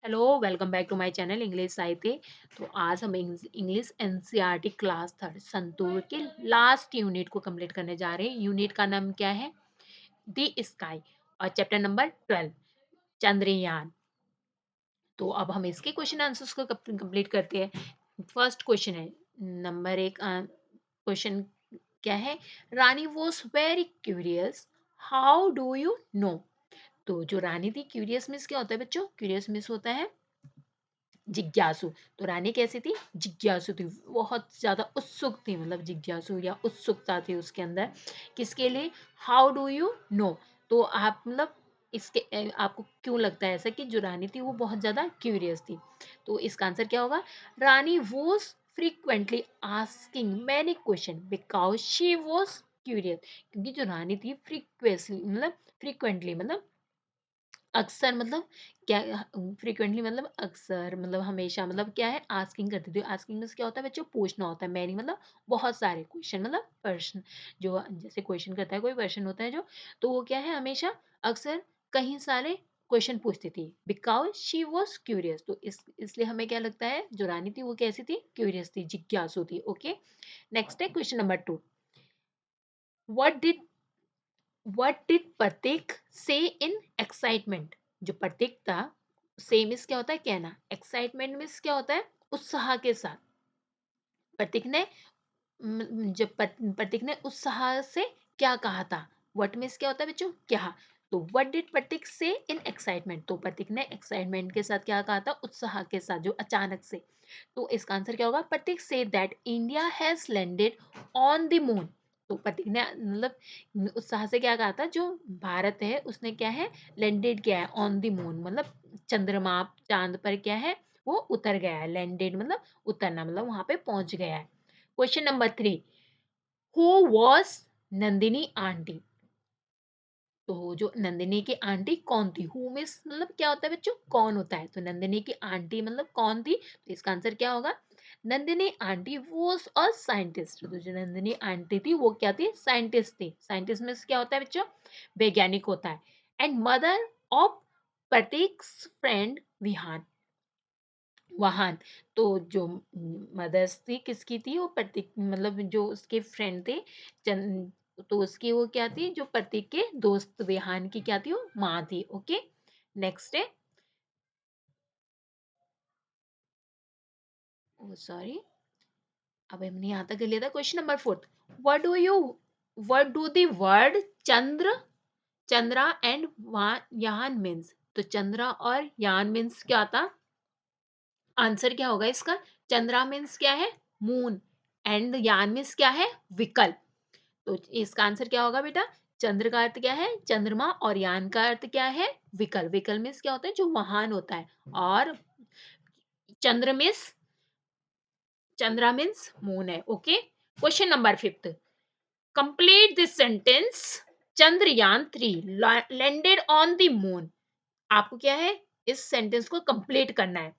Hello welcome back to my channel English साहित्य। तो आज हम English NCERT class third Santoor के लास्ट यूनिट को कंप्लीट करने जा रहे हैं। यूनिट का नाम क्या है? The sky. और चैप्टर नंबर 12 चंद्रयान। तो अब हम इसके क्वेश्चन आंसर्स को कंप्लीट करते हैं। फर्स्ट क्वेश्चन है नंबर एक क्वेश्चन क्या है? Rani was very curious, how do you know? तो जो रानी थी, क्यूरियस मीन्स क्या होता है बच्चों? क्यूरियस मीन्स होता है जिज्ञासु। तो रानी कैसी थी? जिज्ञासु थी, बहुत ज्यादा उत्सुक थी, मतलब जिज्ञासु या उत्सुकता थी उसके अंदर। किसके लिए? How do you know? तो आप मतलब इसके आपको क्यों लगता है ऐसा कि जो रानी थी वो बहुत ज्यादा क्यूरियस थी? तो इसका आंसर क्या होगा? Rani was frequently asking many question because she was curious. क्योंकि जो रानी थी फ्रीक्वेंटली मतलब अक्सर, मतलब क्या, फ्रीक्वेंटली मतलब अक्सर, मतलब हमेशा, मतलब क्या है? आस्किंग करती थी। आस्किंग मीन्स क्या होता है बच्चों? पूछना होता है। मैनी मतलब बहुत सारे, क्वेश्चन मतलब प्रश्न। जो जैसे क्वेश्चन करता है कोई, पर्सन होता है जो, तो वो क्या है? हमेशा अक्सर कहीं सारे क्वेश्चन पूछती थी। Because she was curious. तो इसलिए हमें क्या लगता है? जो रानी थी वो कैसी थी? क्यूरियस थी, जिज्ञासु थी। ओके, नेक्स्ट है question number 2। What did What did प्रतीक से इन एक्साइटमेंट? जो प्रतीक था, से मीन्स क्या होता है? कहना। एक्साइटमेंट मीन्स क्या होता है? उत्साह के साथ। प्रतीक ने जब प्रतीक ने उत्साह से क्या कहा था? व्हाट मीन्स क्या होता है बच्चों? क्या। तो व्हाट डिड प्रतीक से इन एक्साइटमेंट? तो प्रतीक ने एक्साइटमेंट के साथ क्या कहा था? उत्साह के साथ, जो अचानक से। तो इसका आंसर क्या होगा? Prateek said that India has landed on the moon. तो प्रतीक ने मतलब उत्साह से क्या कहा था? जो भारत है उसने क्या है? लैंडेड किया है ऑन द मून, मतलब चंद्रमा, चांद पर क्या है? वो उतर गया है। लैंडेड मतलब उतरना, मतलब वहां पे पहुंच गया है। Question number 3। Who was Nandini aunty? तो जो नंदिनी की आंटी कौन थी? हु मीन्स मतलब क्या होता है बच्चों? कौन होता है? तो नंदिनी की आंटी मतलब कौन थी? तो इसका आंसर क्या होगा? Nandini aunty was a scientist. तो जो नंदिनी आंटी थी वो क्या थी? साइंटिस्ट थी। साइंटिस्ट मीन्स क्या होता है बच्चों? वैज्ञानिक होता है। And mother of Prateek's friend Vihaan. वाहन। तो जो मदर्स थी किसकी थी? वो प्रतीक, मतलब जो उसके फ्रेंड थे, चंद, तो उसकी वो क्या थी? जो प्रतीक के दोस्त विहान की क्या थी? वो माँ थी। ओके, नेक्स्ट है, ओ सॉरी, अब हमने यहाँ तक कर लिया था। Question number 4। What do the word Chandra, Chandra and यान मीन्स? तो चंद्रा और यान मीन्स क्या था? आंसर क्या होगा इसका? चंद्रा मीन्स क्या है? मून। एंड यान मीन्स क्या है? विकल्प। तो इसका आंसर क्या होगा बेटा? चंद्र का अर्थ क्या है? चंद्रमा। और यान का अर्थ क्या है? विकल्प। विकल्प मीन्स क्या होता है? जो महान होता है। और चंद्र मीन्स, चंद्रा मीन्स मून है। Okay, question number 5। Complete this sentence. Chandrayaan 3 landed on the moon. आपको क्या है? इस सेंटेंस को कंप्लीट करना है।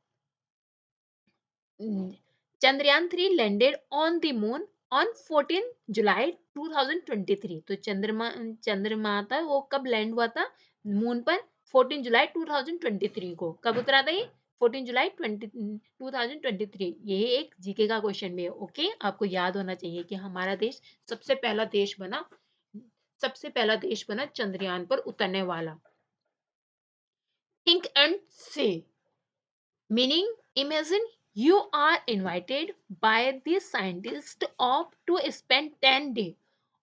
Chandrayaan 3 landed on the moon on 14 जुलाई 2023। तो चंद्रमा था वो कब लैंड हुआ था मून पर? 14 जुलाई 2023 को। कब उतरा था ये? 14 जुलाई 2023। ये एक जीके का क्वेश्चन भी है। ओके, आपको याद होना चाहिए कि हमारा देश सबसे पहला देश बना चंद्रयान पर उतरने वाला। थिंक एंड से meaning, imagine you are invited by the scientist of to spend 10 day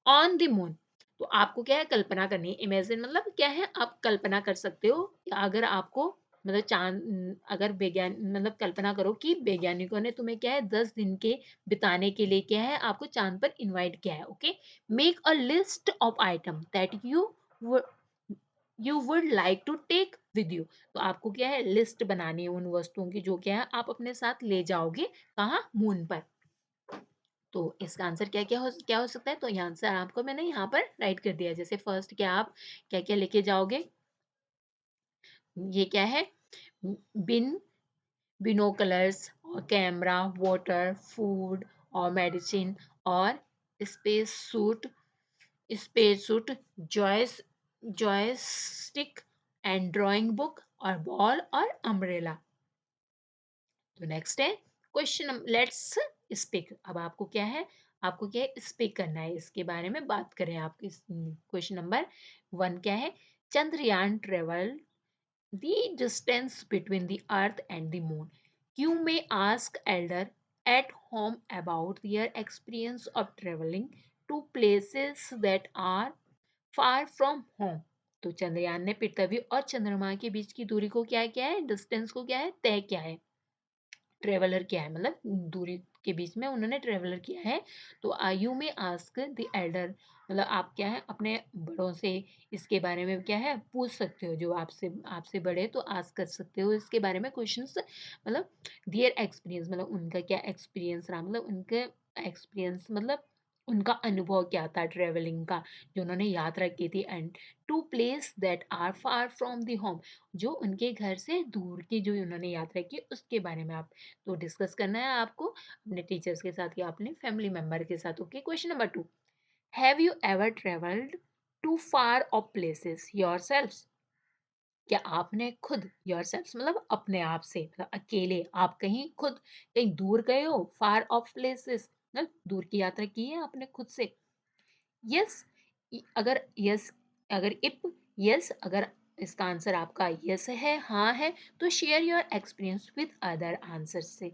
on the moon। तो आपको क्या है? कल्पना करनी है। इमेजिन मतलब क्या है? आप कल्पना कर सकते हो कि अगर आपको, मतलब चांद, अगर वैज्ञानिक, मतलब कल्पना करो कि वैज्ञानिकों ने तुम्हें क्या है? 10 दिन के बिताने के लिए क्या है? आपको चांद पर इनवाइट किया है। Okay, make a list of item that you would like to take with you. तो आपको क्या है? लिस्ट बनानी है उन वस्तुओं की जो क्या है आप अपने साथ ले जाओगे। कहाँ? मून पर। तो इसका आंसर क्या हो सकता है? तो ये आंसर आपको मैंने यहाँ पर राइट कर दिया है। जैसे फर्स्ट क्या, आप क्या क्या लेके जाओगे? ये क्या है? बिन, बिनोकलर्स और कैमरा, वाटर, फूड और मेडिसिन और space suit, joystick and drawing book और बॉल और अम्ब्रेला। तो नेक्स्ट है क्वेश्चन, लेट्स स्पीक। अब आपको क्या है, आपको क्या है, स्पीक करना है, इसके बारे में बात करें। आप क्वेश्चन नंबर 1 क्या है, Chandrayaan travel the distance between the earth and the moon. You may ask elder at home about their experience of traveling to places that are far from home. तो चंद्रयान ने पृथ्वी और चंद्रमा के बीच की दूरी को क्या किया है, डिस्टेंस को क्या है, तय किया है। ट्रेवलर क्या है, मतलब दूरी के बीच में उन्होंने ट्रेवलर किया है। तो यू में आस्क द एल्डर, मतलब आप क्या है, अपने बड़ों से इसके बारे में क्या है, पूछ सकते हो। जो आपसे आपसे बड़े तो आस्क कर सकते हो इसके बारे में क्वेश्चंस, मतलब देयर एक्सपीरियंस, मतलब उनका क्या एक्सपीरियंस रहा, मतलब उनके एक्सपीरियंस, मतलब उनका अनुभव क्या था ट्रेवलिंग का, जो उन्होंने यात्रा की थी। And two place that are far from the home, जो उनके घर से दूर की जो उन्होंने यात्रा की उसके बारे में आप तो डिस्कस करना है आपको अपने टीचर्स के साथ या अपने फैमिली मेंबर के साथ। Okay, question number 2, have you ever travelled to far off places yourselves? क्या आपने खुद योरसेल्व्स मतलब अपने आप से, मतलब अकेले आप कहीं खुद कहीं दूर गए हो, फार ऑफ प्लेसेस मतलब दूर की यात्रा की है आपने खुद से? यस, अगर यस, अगर इफ यस, अगर इसका आंसर आपका यस है, हाँ है, तो share your experience with other answer से।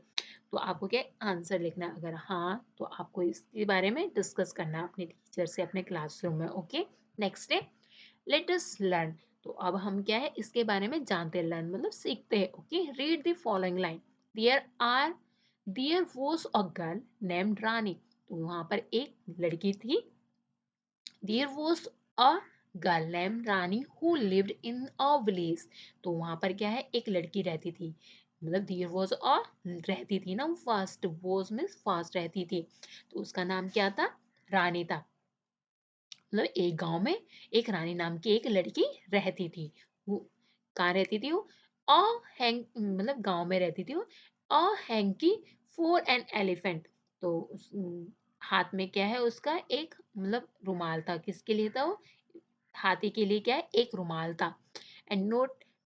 तो आपको क्या आंसर लिखना है, अगर हाँ तो आपको इसके बारे में डिस्कस करना है अपने टीचर से अपने क्लासरूम में। ओके, नेक्स्ट है लेट अस लर्न। तो अब हम क्या है इसके बारे में जानते हैं, लर्न मतलब सीखते हैं। Okay, read the following line, there are there was a girl named Rani. तो वहां पर एक लड़की थी, there was a girl named Rani who lived in a village. तो वहां पर क्या है, एक लड़की रहती थी, मतलब देयर वाज अ रहती थी ना, फास्ट वाज मींस फास्ट रहती थी, तो उसका नाम क्या था, रानी था। मतलब एक गांव में एक रानी नाम की एक लड़की रहती थी। वो कहाँ रहती थी, वो अ हैंग मतलब गांव में रहती थी वो। अ हैंकी फॉर एन एलिफेंट। तो हाथ में क्या है उसका, एक मतलब रुमाल था, किसके लिए था वो, हाथी के लिए क्या है, एक रुमाल था। And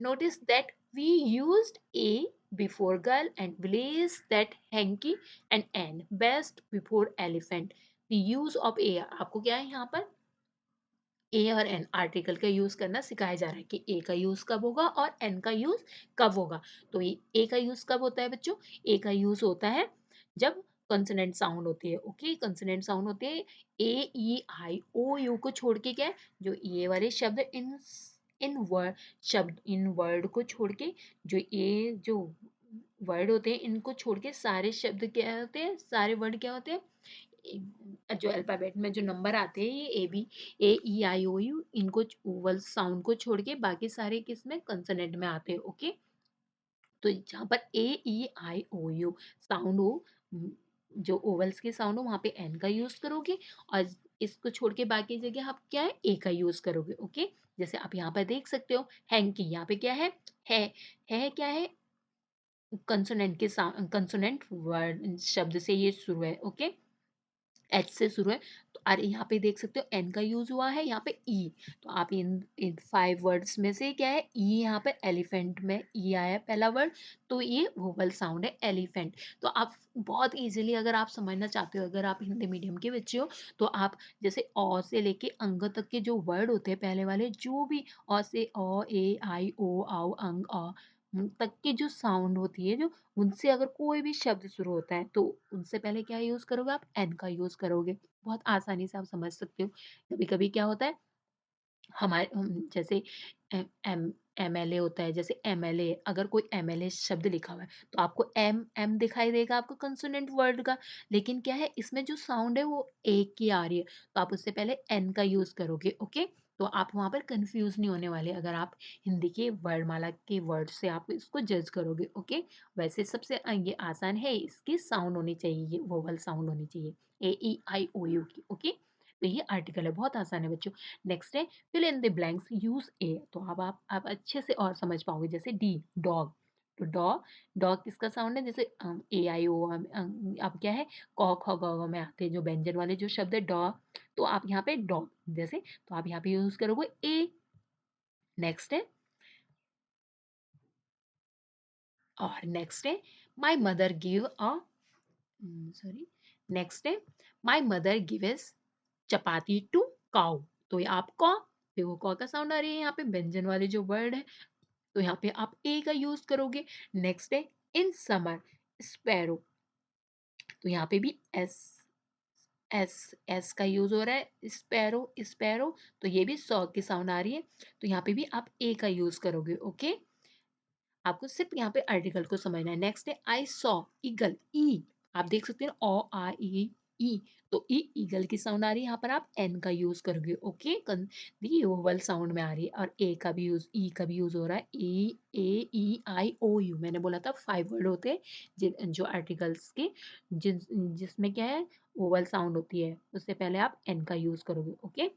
notice that we used a before girl and place that hanky and n best before elephant. the use of a, आपको क्या है यहाँ पर ए और एन आर्टिकल का यूज करना सिखाया जा रहा है कि ए का यूज कब होगा और एन का यूज कब होगा। तो ये ए का यूज कब होता है बच्चों, ए का यूज होता है जब कंसोनेंट साउंड होती है। ओके, कंसोनेंट साउंड होती है ए ई आई ओ यू को छोड़ के, क्या है जो ये वाले शब्द इन वर्ड, शब्द इन वर्ड को छोड़ के, जो ये जो वर्ड होते हैं इनको छोड़ के सारे शब्द क्या होते हैं, सारे वर्ड क्या होते हैं, जो अल्फाबेट में जो नंबर आते हैं ये A B A E I O U, इनको ओवल साउंड को छोड़ के बाकी सारे किस में, कंसोनेंट में आते हैं। ओके, तो जहाँ पर ए E I O you sound हो, जो ओवल्स के साउंड हो वहां पे एन का यूज करोगे, और इसको छोड़ के बाकी जगह आप क्या है ए का यूज करोगे। ओके, जैसे आप यहाँ पर देख सकते हो हैंकी, यहाँ पे क्या है क्या है, कंसोनेंट के कंसोनेंट वर्ड शब्द से ये शुरू है। ओके, एच से शुरू है। तो अरे यहाँ पे देख सकते हो एन का यूज हुआ है, यहाँ पे ई। तो आप इन 5 वर्ड्स में से क्या है, ई यहाँ पे एलिफेंट में ई आया पहला वर्ड, तो ये वोवल साउंड है एलिफेंट। तो आप बहुत इजीली अगर आप समझना चाहते हो, अगर आप हिंदी मीडियम के बच्चे हो, तो आप जैसे अ से लेके अंग तक के जो वर्ड होते हैं पहले वाले, जो भी अ से अ ए आई ओ आओ अंग तक की जो साउंड होती है, जो उनसे अगर कोई भी शब्द शुरू होता है तो उनसे पहले क्या यूज करोगे, आप एन का यूज करोगे। बहुत आसानी से आप समझ सकते हो। कभी कभी क्या होता है, हमारे जैसे एम एमएलए होता है, जैसे एमएलए अगर कोई एमएलए शब्द लिखा हुआ है तो आपको एम एम दिखाई देगा आपको कंसोनेंट वर्ड का, लेकिन क्या है इसमें जो साउंड है वो एक की आ रही है, तो आप उससे पहले एन का यूज करोगे। ओके, तो आप वहां पर कंफ्यूज नहीं होने वाले अगर आप हिंदी के वर्डमाला के वर्ड से आप इसको जज करोगे। ओके, वैसे सबसे ये आसान है, इसकी साउंड होनी चाहिए, ये वोवल साउंड होनी चाहिए ए ई आई ओ यू की। ओके, तो ये आर्टिकल है, बहुत आसान है बच्चों। नेक्स्ट है fill in the blanks use a. तो अब आप अच्छे से और समझ पाओगे, जैसे डी डॉग। तो डॉग, डॉग किसका साउंड है, जैसे ए आई ओ, अब क्या है कौ ख ग घ में आते हैं जो व्यंजन वाले जो शब्द है डॉग, तो आप यहाँ पे डॉग जैसे, तो आप यहाँ पे यूज करोगे ए। नेक्स्ट है और नेक्स्ट है my mother give a sorry next है my mother gives chapati to cow. तो ये आप कौ, देखो कौ का साउंड आ रही है यहाँ पे, व्यंजन वाले जो वर्ड है, तो यहाँ पे आप ए का यूज करोगे। नेक्स्ट है इन समर स्पैरो, तो यहाँ पे भी एस एस का यूज हो रहा है, स्पैरो स्पैरो, तो ये भी सौ की साउंड आ रही है, तो यहाँ पे भी आप ए का यूज करोगे। ओके, आपको सिर्फ यहाँ पे आर्टिकल को समझना है। नेक्स्ट है आई सॉ ईगल, ई आप देख सकते हैं ओ आ ई, तो ई ईगल की साउंड आ रही है, यहाँ पर आप एन का यूज करोगे। ओके, दी वोवल साउंड में आ रही है, और ए का भी यूज, ई का भी यूज हो रहा है, ए ई आई ओ यू। मैंने बोला था 5 वर्ड होते हैं जो आर्टिकल्स के जिसमें क्या है वोवल साउंड होती है, उससे पहले आप एन का यूज करोगे। ओके,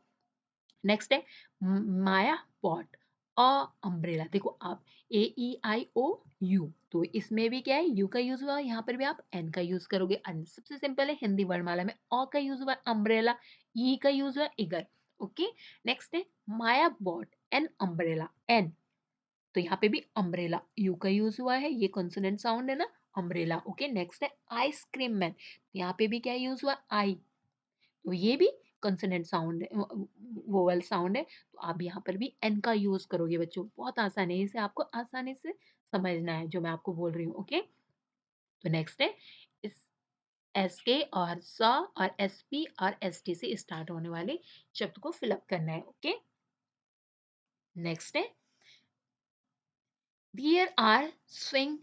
नेक्स्ट है माया पॉट अ अम्ब्रेला, देखो आप AEIOU, तो इसमें भी क्या है यू का यूज हुआ, यहाँ पर भी आप एन का यूज करोगे। सबसे सिंपल है हिंदी वर्णमाला में अ का यूज हुआ अम्ब्रेला, ई का यूज हुआ इगर। ओके, नेक्स्ट है माया बॉट एन अम्ब्रेला, एन, तो यहाँ पे भी अम्ब्रेला यू का यूज हुआ है, ये कॉन्सोनेंट साउंड है ना, अम्ब्रेला। ओके, नेक्स्ट है आइसक्रीम मैन, यहाँ पे भी क्या यूज हुआ आई, तो ये भी कंसोनेंट साउंड है, वोवेल साउंड है, तो आप यहाँ पर भी एन का यूज करोगे बच्चों। बहुत आसान है, इसे आपको आसानी से समझना है जो मैं आपको बोल रही हूँ। ओके, तो नेक्स्ट है इस एस के और स और एस पी और एस टी से स्टार्ट होने वाले शब्द को फिलअप करना है। ओके, नेक्स्ट है there are swings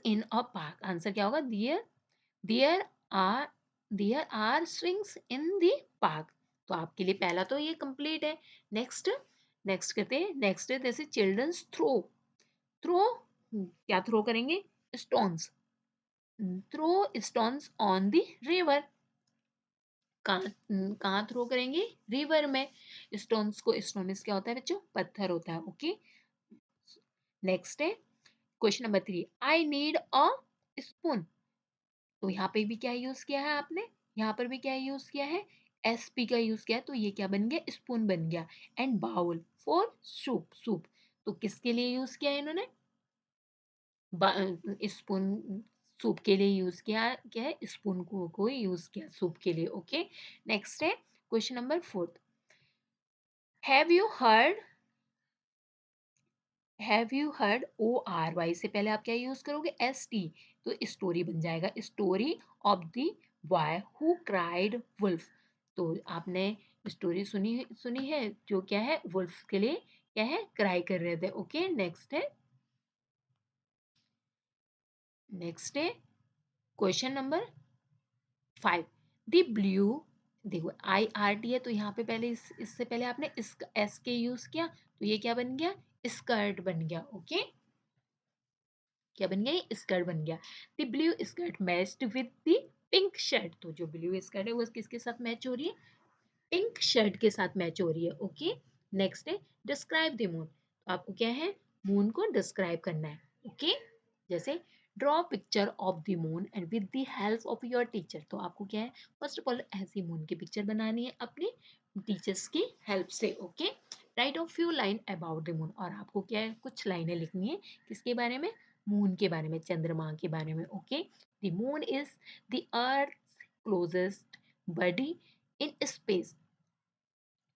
in a park, answer क्या होगा, there are there are swings in the park, तो आपके लिए पहला तो ये कंप्लीट है। नेक्स्ट नेक्स्ट कहते हैं, नेक्स्ट है जैसे चिल्ड्रंस थ्रो, थ्रो क्या थ्रो करेंगे, stones, throw stones on the river, कहाँ थ्रो करेंगे, रिवर में स्टोन्स को, स्टोन्स क्या होता है बच्चों, पत्थर होता है। ओके, नेक्स्ट है question number 3, I need a spoon, तो यहाँ पे भी क्या यूज किया है आपने, यहाँ पर भी क्या यूज किया है, एसपी का यूज किया है, तो ये क्या बन गया, स्पून बन गया। And bowl for soup, soup तो किसके लिए यूज किया है इन्होंने, स्पून सूप के लिए यूज किया, क्या है स्पून को यूज किया सूप के लिए। ओके, नेक्स्ट है question number 4, have you heard, have you heard, ORY से पहले आप क्या यूज करोगे, ST, तो स्टोरी बन जाएगा, story of the boy who cried wolf, तो आपने स्टोरी सुनी है जो क्या है वुल्फ के लिए क्या है क्राई कर रहे थे। ओके, नेक्स्ट है क्वेश्चन नंबर 5, द ब्लू, देखो IRT है, तो यहाँ पे पहले इससे पहले आपने एस के यूज किया, तो ये क्या बन गया, स्कर्ट बन गया। ओके, क्या बन गया, ये स्कर्ट बन गया। The blue skirt matched with the pink shirt, तो जो ब्लू स्कर्ट है वो किसके साथ मैच हो रही है, पिंक शर्ट के साथ मैच हो रही है। ओके, नेक्स्ट है डिस्क्राइब द मून, तो आपको क्या है मून को डिस्क्राइब करना है। ओके, जैसे draw picture of the moon and with the help of your teacher, तो आपको क्या है फर्स्ट ऑफ ऑल ऐसी मून की पिक्चर बनानी है अपने टीचर्स की हेल्प से। Okay, right of few line about the moon, और आपको क्या है कुछ लाइनें लिखनी है किसके बारे में, मून के बारे में, चंद्रमा के बारे में। Okay, the moon is the earth closest body in space,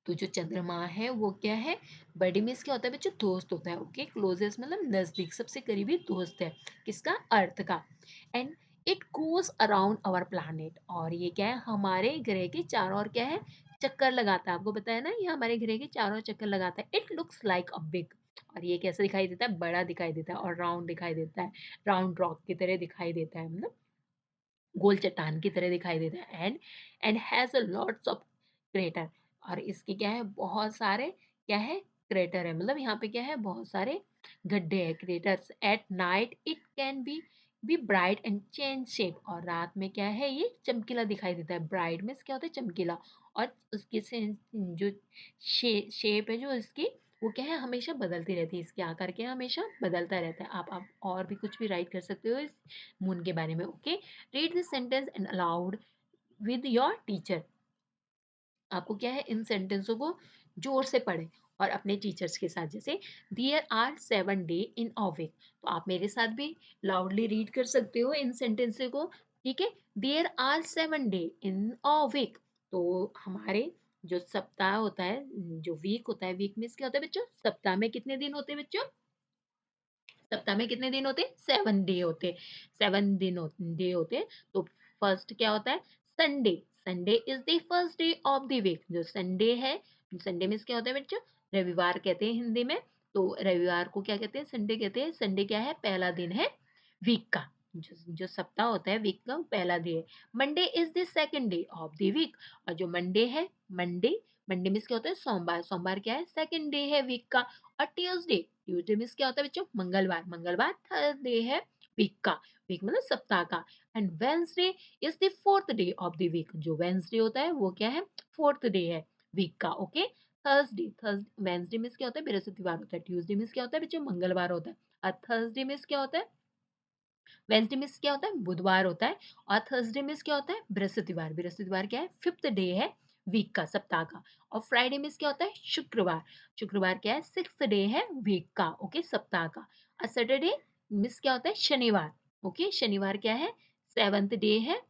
तो जो चंद्रमा है वो क्या है, बड़ी मीन्स क्या होता है बच्चों, दोस्त होता है। ओके, क्लोजेस्ट मतलब नजदीक, सबसे करीबी दोस्त है किसका, अर्थ का। And it goes around our planet, और ये क्या है हमारे ग्रह के चारों ओर क्या है चक्कर लगाता है, आपको बताया ना ये हमारे ग्रह के चारों ओर चक्कर लगाता है। It looks like a big, और ये कैसा दिखाई देता है, बड़ा दिखाई देता है, और राउंड दिखाई देता है, राउंड रॉक की तरह दिखाई देता है, मतलब गोल चट्टान की तरह दिखाई देता है। And has a lots of crater, और इसके क्या है बहुत सारे क्या है क्रेटर है, मतलब यहाँ पे क्या है बहुत सारे गड्ढे हैं, craters. At night it can be bright and change shape, और रात में क्या है ये चमकीला दिखाई देता है, ब्राइट में क्या होता है चमकीला, और उसकी से जो शेप है जो इसकी वो क्या है हमेशा बदलती रहती है, इसके आकार के हमेशा बदलता रहता है। आप और भी कुछ भी राइट कर सकते हो इस मून के बारे में। Okay, read this sentence and allowed with your teacher, आपको क्या है इन सेंटेंसों को जोर से पढ़े और अपने टीचर्स के साथ, जैसे there are 7 day in a week. तो आप मेरे साथ भी लाउडली रीड कर सकते हो इन सेंटेंस को। ठीक है, there are 7 day in a week. तो हमारे जो सप्ताह होता है, जो वीक होता है, वीक मीन्स क्या होता है बच्चों, सप्ताह में कितने दिन होते हैं बच्चों, सप्ताह में कितने दिन होते हैं, 7 डे होते, 7 डे होते। तो फर्स्ट क्या होता है, Sunday. Sunday is the first day of the week. जो संडे है, संडे मीन्स क्या होता है बच्चों, रविवार कहते हैं हिंदी में। तो रविवार को क्या कहते हैं, संडे कहते हैं। संडे क्या है, पहला दिन है वीक का। जो सप्ताह होता है वीक का पहला डे है। Monday is the second day of the week. और जो मंडे है, मंडे, मंडे मीन्स क्या होता है, सोमवार। सोमवार क्या है, सेकंड डे है वीक का। और ट्यूसडे, ट्यूसडे मीन्स क्या होता है बच्चों, मंगलवार। मंगलवार थर्ड डे है वीक का, वीक मतलब सप्ताह का। And Wednesday is the fourth day of the week. जो वेंसडे होता है वो क्या है, फोर्थ डे है वीक का। Okay, Thursday, Thursday Wednesday means क्या होता है, बृहस्पतिवार होता है। ट्यूसडे मीन्स क्या होता है बच्चों, मंगलवार होता है। और थर्सडे मीन्स क्या होता है, वेंसडे मीन्स क्या होता है, बुधवार होता है। और थर्सडे मीन्स क्या होता है, बृहस्पतिवार। बृहस्पतिवार क्या है, फिफ्थ डे है वीक का, सप्ताह का। और फ्राइडे मीन्स क्या होता है, शुक्रवार। शुक्रवार क्या है, सिक्स्थ डे है वीक का, ओके, सप्ताह का। और सैटरडे मीन्स क्या होता है, शनिवार। ओके, शनिवार क्या है, सेवंथ डे है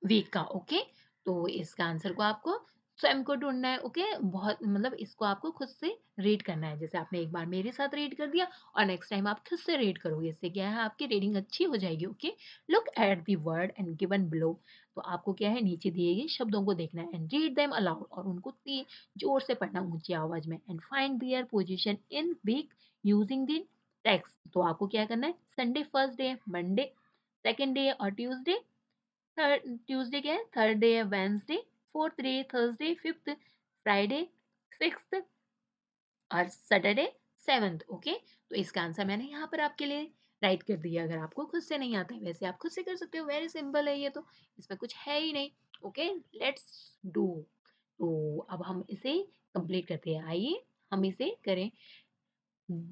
वीक का। ओके, तो इसका आंसर को आपको स्वयं को ढूंढना है। ओके, बहुत मतलब इसको आपको खुद से रीड करना है। जैसे आपने एक बार मेरे साथ रीड कर दिया और नेक्स्ट टाइम आप खुद से रीड करोगे, इससे क्या है, आपकी रीडिंग अच्छी हो जाएगी। Okay, look at the word and given below. तो आपको क्या है, नीचे दिए गए शब्दों को देखना है एंड रीड देम अलाउड, और उनको जोर से पढ़ना ऊंची आवाज में। And find their position in week using the text. तो आपको क्या करना है, Sunday first day, Monday second day और ट्यूसडे थर्ड, ट्यूसडे क्या है, थर्ड डे है Wednesday, fourth day Thursday, fifth Friday, sixth और सैटरडे, सेवंथ। ओके, तो इसका आंसर मैंने यहाँ पर आपके लिए राइट कर दिया। अगर आपको खुद से नहीं आता है, वैसे आप खुद से कर सकते हो, वेरी सिंपल है ये तो, इसमें कुछ है ही नहीं। Okay, let's do. तो अब हम इसे कंप्लीट करते हैं, आइए हम इसे करें।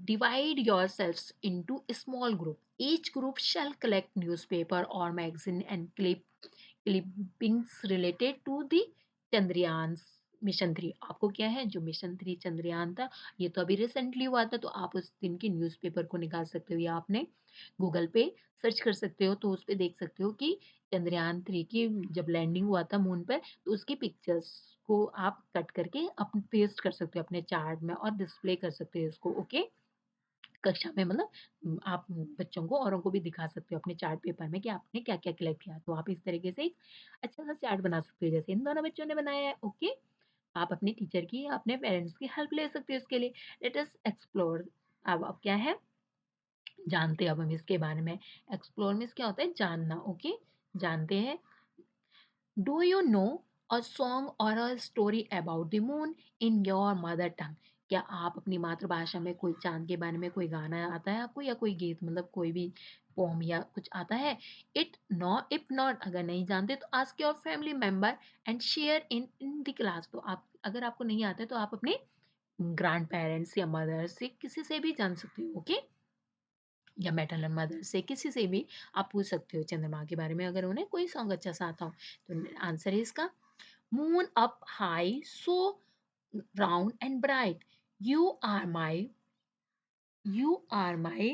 Divide yourselves into a small group. Each group shall collect newspaper or magazine and clippings related to the Chandrayaan mission 3। आपको क्या है, जो मिशन 3 चंद्रयान था, ये तो अभी रिसेंटली हुआ था। तो आप उस दिन की न्यूज़पेपर को निकाल सकते हो, या आपने गूगल पे सर्च कर सकते हो। तो उस पे देख सकते हो कि चंद्रयान 3 की जब लैंडिंग हुआ था मून पर, तो उसकी पिक्चर्स को आप कट करके पेस्ट कर सकते हो अपने चार्ट में और डिस्प्ले कर सकते हो इसको। ओके, कक्षा में मतलब आप बच्चों को, औरों को भी दिखा सकते हो अपने चार्ट पेपर में कि आपने क्या-क्या कलेक्ट किया। तो आप इस तरीके से एक अच्छा-सा चार्ट बना सकते हो, जैसे इन दोनों बच्चों ने बनाया है। ओके, आप अपने टीचर की, अपने पेरेंट्स की हेल्प ले सकते हो इसके लिए। Let us explore. अब क्या है, जानते हैं अब हम इसके बारे में। एक्सप्लोर मीन्स क्या होता है, जानना। ओके, जानते हैं। Do you know a song और a story about the moon in your mother tongue. क्या आप अपनी मातृभाषा में कोई चांद के बारे में कोई गाना आता है आपको, या कोई गीत, मतलब कोई भी पोम या कुछ आता है। इट नो इफ नॉट, अगर नहीं जानते तो ask your family member and share in the class. तो आप, अगर आपको नहीं आता है तो आप अपने ग्रैंड पेरेंट्स या मदर से, किसी से भी जान सकते हो। ओके, या मैटरनल मदर से, किसी से भी आप पूछ सकते हो चंद्रमा के बारे में, अगर उन्हें कोई सॉन्ग अच्छा सा आता हो। तो आंसर है इसका, moon up high, so round and bright. You are my, you are my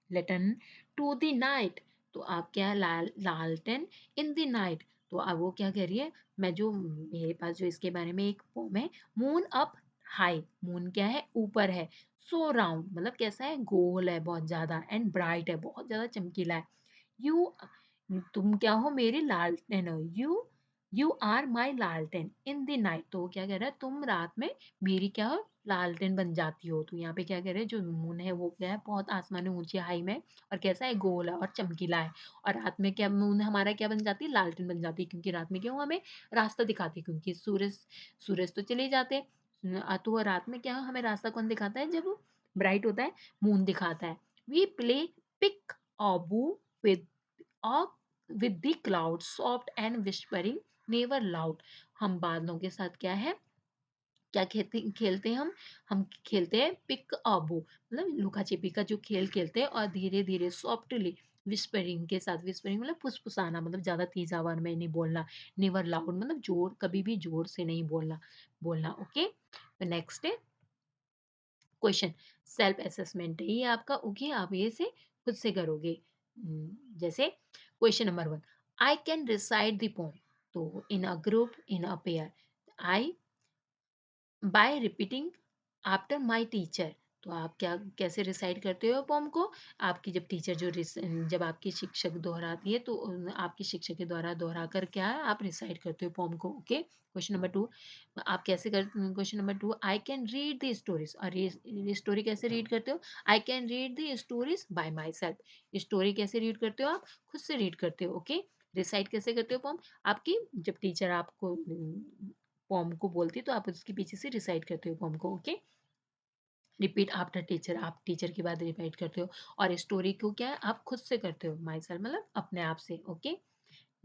lantern to the night. तो आप क्या, लालटेन इन द नाइट। तो अब वो क्या कह रही है, मैं जो मेरे पास जो इसके बारे में एक पोम है, मून अप हाई, मून क्या है, ऊपर है। सो राउंड मतलब कैसा है, गोल है बहुत ज्यादा, एंड ब्राइट है, बहुत ज्यादा चमकीला है। यू, तुम क्या हो, मेरी लालटेन हो। यू आर माई लालटेन इन द नाइट। तो वो क्या कह रहा है, तुम रात में मेरी क्या हो, लालटेन बन जाती हो। तो यहाँ पे क्या कह रहे हैं, जो मून है वो क्या है, बहुत आसमान में ऊंची हाई में, और कैसा है, गोल है और चमकीला है। और रात में क्या, मून हमारा क्या बन जाती है, लालटेन बन जाती है। क्योंकि रात में क्यों, हमें रास्ता दिखाती है, क्योंकि सूरज, सूरज तो चले जाते हैं। तो वो रात में क्या, हमें रास्ता कौन दिखाता है, जब ब्राइट होता है, मून दिखाता है। We play peekaboo with a with the cloud soft and whispering never loud. हम बादलों के साथ क्या है, क्या खेलते खेलते हैं हम खेलते हैं पिक अबू, मतलब लुका छिपी का जो खेल खेलते हैं, और धीरे धीरे सॉफ्टली विस्परिंग के साथ, विस्परिंग मतलब फुसफुसाना, मतलब ज़्यादा तेज़ आवाज़ में नहीं बोलना। नेवर लाउड मतलब ज़ोर, कभी भी ज़ोर से नहीं बोलना बोलना, ओके? तो नेक्स्ट है क्वेश्चन, सेल्फ असेसमेंट है ये आपका, ओके? आप ये से खुद से करोगे। जैसे question number 1, I can recite the poem, तो in a group, in a pair, I by repeating after my teacher, तो आप क्या कैसे रिसाइट करते हो पोम को? आपकी जब टीचर जब आपकी शिक्षक दोहराती है तो आपकी शिक्षक के द्वारा दोहरा कर क्या है आप रिसाइट करते हो पोम को, ओके? क्वेश्चन नंबर 2, आप कैसे कर question number 2, I can read the stories, और ये स्टोरी कैसे रीड करते हो? I can read the stories bye my self, story कैसे रीड करते हो? आप खुद से रीड करते हो, ओके? रिसाइट कैसे करते हो पोम? आपकी जब टीचर आपको पोम को बोलती है तो आप उसके पीछे से रिसाइट करते हो पोम को, ओके? रिपीट आफ्टर टीचर, आप टीचर के बाद रिपीट करते हो, और स्टोरी को क्या है आप खुद से करते हो, माई सेल्फ मतलब अपने आप से, ओके?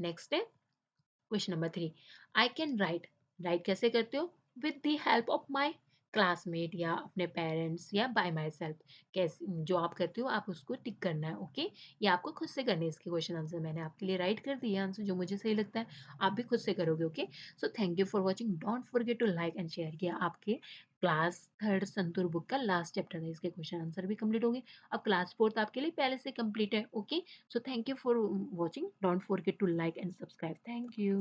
नेक्स्ट है question number 3, I can write, right कैसे करते हो? With the help of my classmate या अपने पेरेंट्स या बाय माई सेल्फ, कैसे जो आप करते हो आप उसको टिक करना है, ओके? ये आपको खुद से करने हैं, इसके क्वेश्चन आंसर मैंने आपके लिए राइट कर दिए आंसर जो मुझे सही लगता है, आप भी खुद से करोगे, okay? So thank you for watching, don't forget to like and share, किया आपके क्लास थर्ड संतूर बुक का लास्ट चैप्टर है, इसके क्वेश्चन आंसर भी कंप्लीट हो गए। अब क्लास फोर्थ आपके लिए पहले से कंप्लीट है, okay? So thank you for watching. Don't forget to like and subscribe. Thank you.